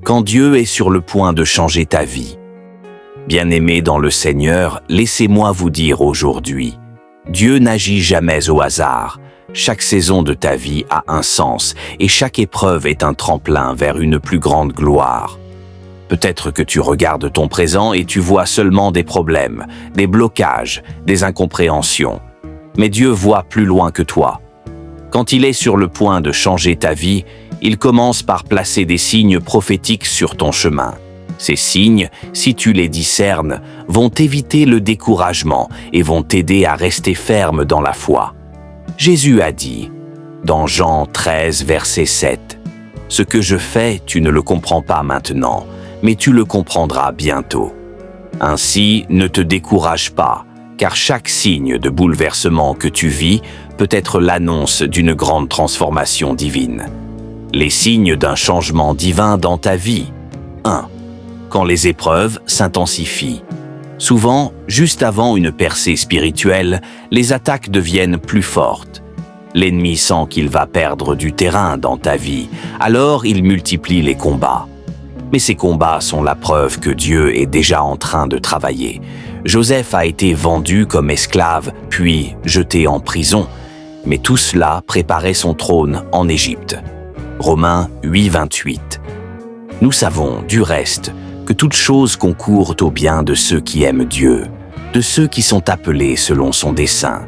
Quand Dieu est sur le point de changer ta vie. Bien-aimés dans le Seigneur, laissez-moi vous dire aujourd'hui, Dieu n'agit jamais au hasard. Chaque saison de ta vie a un sens et chaque épreuve est un tremplin vers une plus grande gloire. Peut-être que tu regardes ton présent et tu vois seulement des problèmes, des blocages, des incompréhensions. Mais Dieu voit plus loin que toi. Quand il est sur le point de changer ta vie, il commence par placer des signes prophétiques sur ton chemin. Ces signes, si tu les discernes, vont éviter le découragement et vont t'aider à rester ferme dans la foi. Jésus a dit, dans Jean 13, verset 7, « Ce que je fais, tu ne le comprends pas maintenant, mais tu le comprendras bientôt. » Ainsi, ne te décourage pas, car chaque signe de bouleversement que tu vis peut être l'annonce d'une grande transformation divine. Les signes d'un changement divin dans ta vie. 1. Quand les épreuves s'intensifient. Souvent, juste avant une percée spirituelle, les attaques deviennent plus fortes. L'ennemi sent qu'il va perdre du terrain dans ta vie, alors il multiplie les combats. Mais ces combats sont la preuve que Dieu est déjà en train de travailler. Joseph a été vendu comme esclave, puis jeté en prison, mais tout cela préparait son trône en Égypte. Romains 8, 28. Nous savons, du reste, que toute chose concourt au bien de ceux qui aiment Dieu, de ceux qui sont appelés selon son dessein.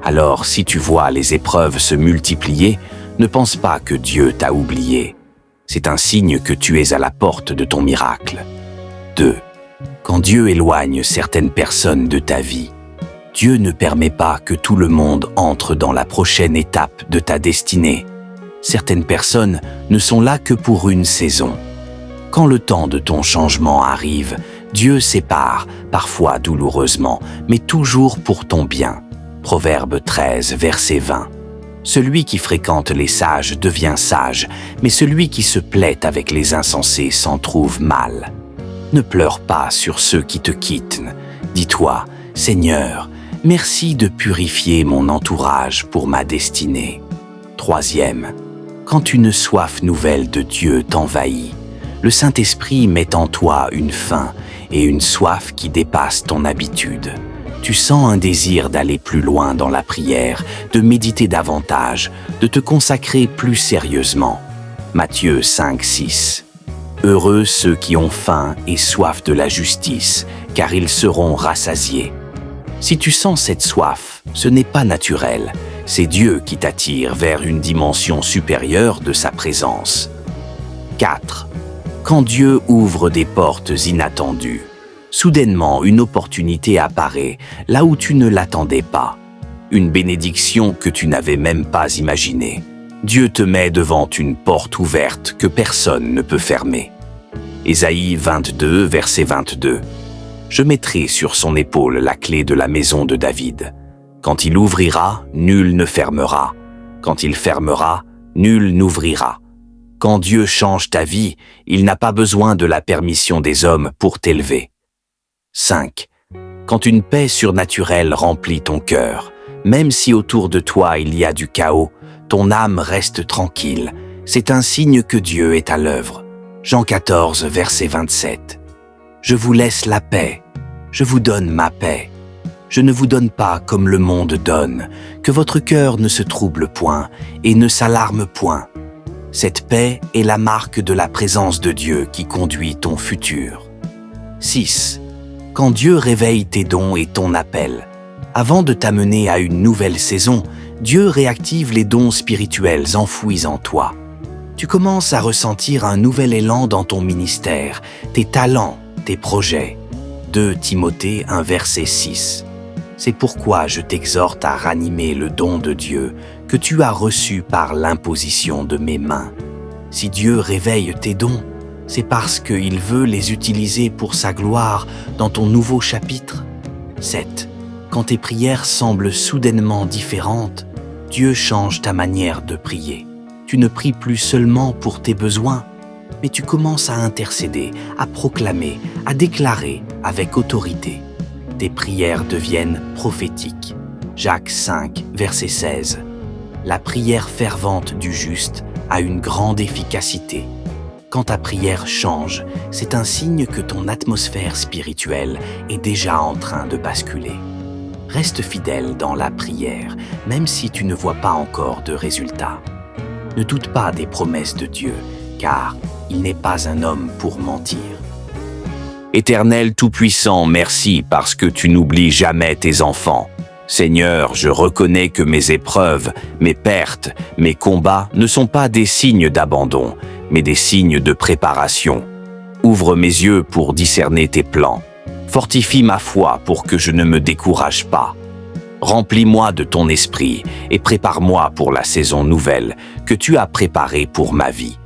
Alors, si tu vois les épreuves se multiplier, ne pense pas que Dieu t'a oublié. C'est un signe que tu es à la porte de ton miracle. 2. Quand Dieu éloigne certaines personnes de ta vie, Dieu ne permet pas que tout le monde entre dans la prochaine étape de ta destinée. Certaines personnes ne sont là que pour une saison. Quand le temps de ton changement arrive, Dieu sépare, parfois douloureusement, mais toujours pour ton bien. Proverbe 13, verset 20. Celui qui fréquente les sages devient sage, mais celui qui se plaît avec les insensés s'en trouve mal. Ne pleure pas sur ceux qui te quittent. Dis-toi, Seigneur, merci de purifier mon entourage pour ma destinée. 3. Quand une soif nouvelle de Dieu t'envahit, le Saint-Esprit met en toi une faim et une soif qui dépasse ton habitude. Tu sens un désir d'aller plus loin dans la prière, de méditer davantage, de te consacrer plus sérieusement. Matthieu 5, 6. Heureux ceux qui ont faim et soif de la justice, car ils seront rassasiés. Si tu sens cette soif, ce n'est pas naturel, c'est Dieu qui t'attire vers une dimension supérieure de sa présence. 4. Quand Dieu ouvre des portes inattendues. Soudainement, une opportunité apparaît, là où tu ne l'attendais pas. Une bénédiction que tu n'avais même pas imaginée. Dieu te met devant une porte ouverte que personne ne peut fermer. Ésaïe 22, verset 22. Je mettrai sur son épaule la clé de la maison de David. Quand il ouvrira, nul ne fermera. Quand il fermera, nul n'ouvrira. Quand Dieu change ta vie, il n'a pas besoin de la permission des hommes pour t'élever. 5. Quand une paix surnaturelle remplit ton cœur, même si autour de toi il y a du chaos, ton âme reste tranquille. C'est un signe que Dieu est à l'œuvre. Jean 14, verset 27. Je vous laisse la paix, je vous donne ma paix. Je ne vous donne pas comme le monde donne, que votre cœur ne se trouble point et ne s'alarme point. Cette paix est la marque de la présence de Dieu qui conduit ton futur. 6. Quand Dieu réveille tes dons et ton appel. Avant de t'amener à une nouvelle saison, Dieu réactive les dons spirituels enfouis en toi. Tu commences à ressentir un nouvel élan dans ton ministère, tes talents, tes projets. 2 Timothée 1, verset 6. C'est pourquoi je t'exhorte à ranimer le don de Dieu que tu as reçu par l'imposition de mes mains. Si Dieu réveille tes dons, c'est parce qu'il veut les utiliser pour sa gloire dans ton nouveau chapitre. 7. Quand tes prières semblent soudainement différentes, Dieu change ta manière de prier. Tu ne pries plus seulement pour tes besoins, mais tu commences à intercéder, à proclamer, à déclarer avec autorité. Tes prières deviennent prophétiques. Jacques 5, verset 16. La prière fervente du juste a une grande efficacité. Quand ta prière change, c'est un signe que ton atmosphère spirituelle est déjà en train de basculer. Reste fidèle dans la prière, même si tu ne vois pas encore de résultats. Ne doute pas des promesses de Dieu, car il n'est pas un homme pour mentir. Éternel Tout-Puissant, merci parce que tu n'oublies jamais tes enfants. Seigneur, je reconnais que mes épreuves, mes pertes, mes combats ne sont pas des signes d'abandon, mais des signes de préparation. Ouvre mes yeux pour discerner tes plans. Fortifie ma foi pour que je ne me décourage pas. Remplis-moi de ton esprit et prépare-moi pour la saison nouvelle que tu as préparée pour ma vie.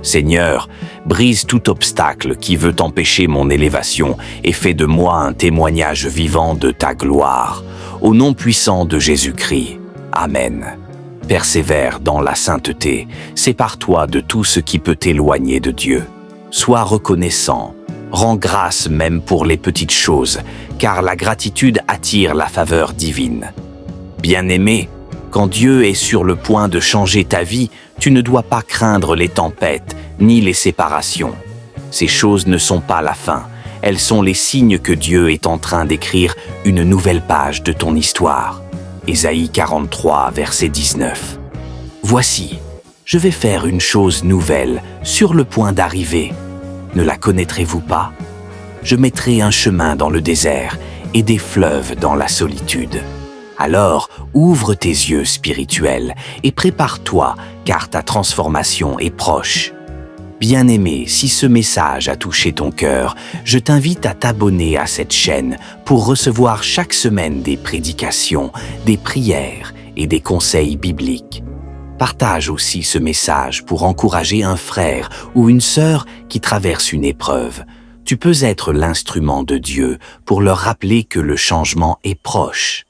Seigneur, brise tout obstacle qui veut empêcher mon élévation et fais de moi un témoignage vivant de ta gloire. Au nom puissant de Jésus-Christ. Amen. Persévère dans la sainteté, sépare-toi de tout ce qui peut t'éloigner de Dieu. Sois reconnaissant, rends grâce même pour les petites choses, car la gratitude attire la faveur divine. Bien-aimé, quand Dieu est sur le point de changer ta vie, tu ne dois pas craindre les tempêtes ni les séparations. Ces choses ne sont pas la fin, elles sont les signes que Dieu est en train d'écrire une nouvelle page de ton histoire. Ésaïe 43, verset 19. Voici, je vais faire une chose nouvelle, sur le point d'arriver. Ne la connaîtrez-vous pas? Je mettrai un chemin dans le désert et des fleuves dans la solitude. Alors, ouvre tes yeux spirituels et prépare-toi, car ta transformation est proche. Bien-aimé, si ce message a touché ton cœur, je t'invite à t'abonner à cette chaîne pour recevoir chaque semaine des prédications, des prières et des conseils bibliques. Partage aussi ce message pour encourager un frère ou une sœur qui traverse une épreuve. Tu peux être l'instrument de Dieu pour leur rappeler que le changement est proche.